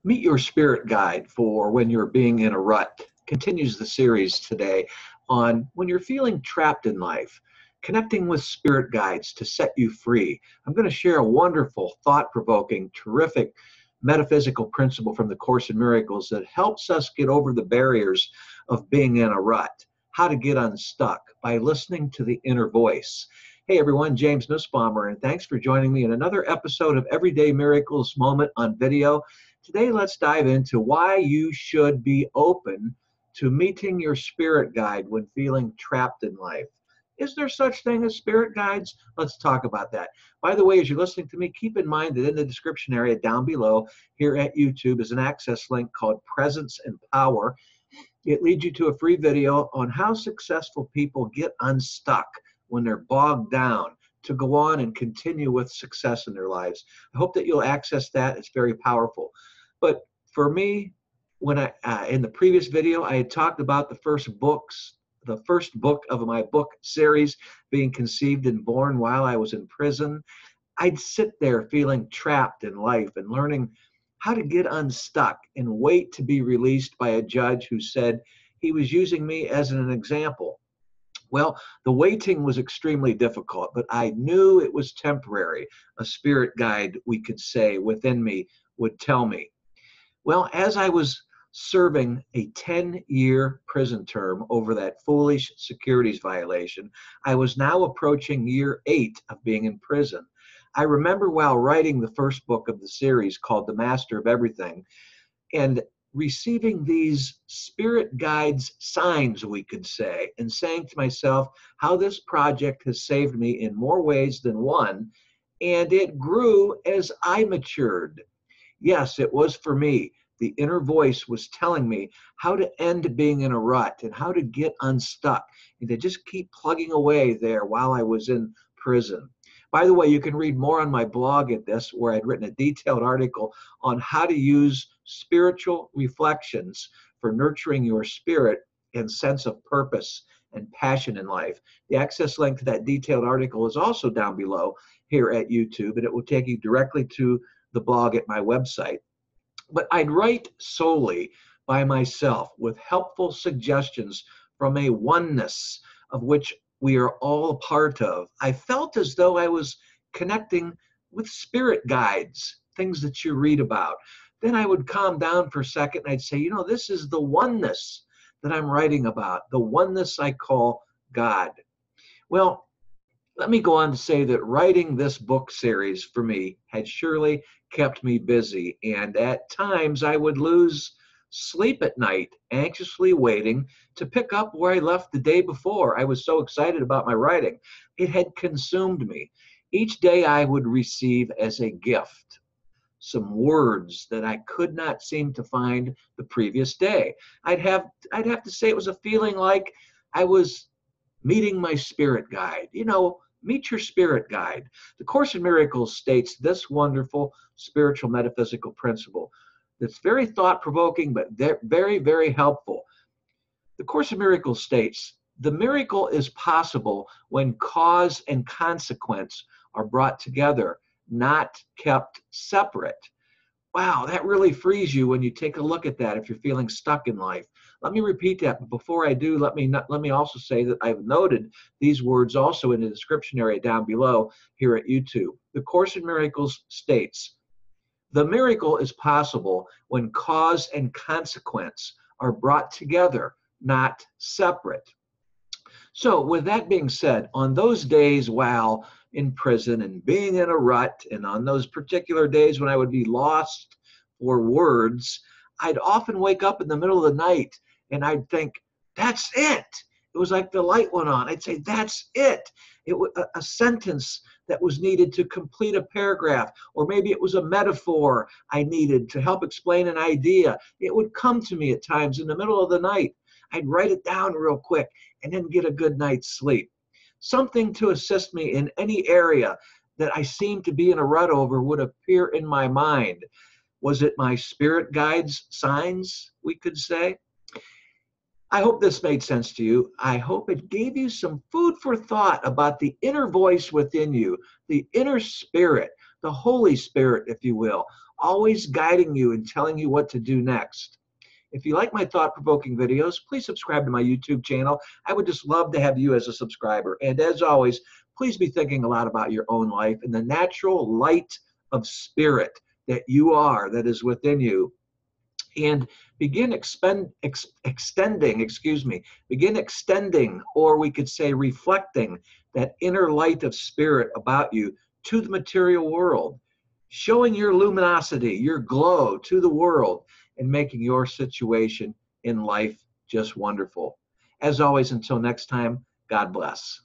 Meet Your Spirit Guide for When You're Being in a Rut continues the series today on when you're feeling trapped in life, connecting with spirit guides to set you free. I'm going to share a wonderful, thought-provoking, terrific metaphysical principle from the Course in Miracles that helps us get over the barriers of being in a rut, how to get unstuck by listening to the inner voice. Hey everyone, James Nussbaumer, and thanks for joining me in another episode of Everyday Miracles Moment on Video. Today, let's dive into why you should be open to meeting your spirit guide when feeling trapped in life. Is there such thing as spirit guides? Let's talk about that. By the way, as you're listening to me, keep in mind that in the description area down below here at YouTube is an access link called Presence and Power. It leads you to a free video on how successful people get unstuck when they're bogged down to go on and continue with success in their lives. I hope that you'll access that. It's very powerful. But for me, when in the previous video, I had talked about the first book of my book series being conceived and born while I was in prison. I'd sit there feeling trapped in life and learning how to get unstuck and wait to be released by a judge who said he was using me as an example. Well, the waiting was extremely difficult, but I knew it was temporary. A spirit guide, we could say, within me would tell me. Well, as I was serving a 10-year prison term over that foolish securities violation, I was now approaching year 8 of being in prison. I remember while writing the first book of the series called The Master of Everything and receiving these spirit guides signs, we could say, and saying to myself how this project has saved me in more ways than one, and it grew as I matured. Yes, it was for me. The inner voice was telling me how to end being in a rut and how to get unstuck and to just keep plugging away there while I was in prison. By the way, you can read more on my blog at this, where I'd written a detailed article on how to use spiritual reflections for nurturing your spirit and sense of purpose and passion in life. The access link to that detailed article is also down below here at YouTube, and it will take you directly to the blog at my website. But I'd write solely by myself with helpful suggestions from a oneness of which we are all a part of. I felt as though I was connecting with spirit guides, things that you read about. Then I would calm down for a second and I'd say, you know, this is the oneness that I'm writing about, the oneness I call God. Well, let me go on to say that writing this book series for me had surely kept me busy, and at times I would lose sleep at night, anxiously waiting to pick up where I left the day before. I was so excited about my writing. It had consumed me. Each day I would receive as a gift some words that I could not seem to find the previous day. I'd have to say it was a feeling like I was meeting my spirit guide. You know, meet your spirit guide. The Course in Miracles states this wonderful spiritual metaphysical principle that's very thought-provoking, but very, very helpful. The Course in Miracles states, the miracle is possible when cause and consequence are brought together, not kept separate. Wow, that really frees you when you take a look at that if you're feeling stuck in life. Let me repeat that, but before I do, let me also say that I've noted these words also in the description area down below here at YouTube. The Course in Miracles states, the miracle is possible when cause and consequence are brought together, not separate. So with that being said, on those days while in prison and being in a rut, and on those particular days when I would be lost for words, I'd often wake up in the middle of the night and I'd think, that's it. It was like the light went on. I'd say, that's it. It was a sentence that was needed to complete a paragraph, or maybe it was a metaphor I needed to help explain an idea. It would come to me at times in the middle of the night. I'd write it down real quick and then get a good night's sleep. Something to assist me in any area that I seemed to be in a rut over would appear in my mind. Was it my spirit guides' signs, we could say? I hope this made sense to you. I hope it gave you some food for thought about the inner voice within you, the inner spirit, the Holy Spirit, if you will. always guiding you and telling you what to do next. If you like my thought-provoking videos, please subscribe to my YouTube channel. I would just love to have you as a subscriber. And as always, please be thinking a lot about your own life and the natural light of spirit that you are, that is within you. And begin extending, or we could say reflecting, that inner light of spirit about you to the material world, showing your luminosity, your glow to the world, and making your situation in life just wonderful. As always, until next time, God bless.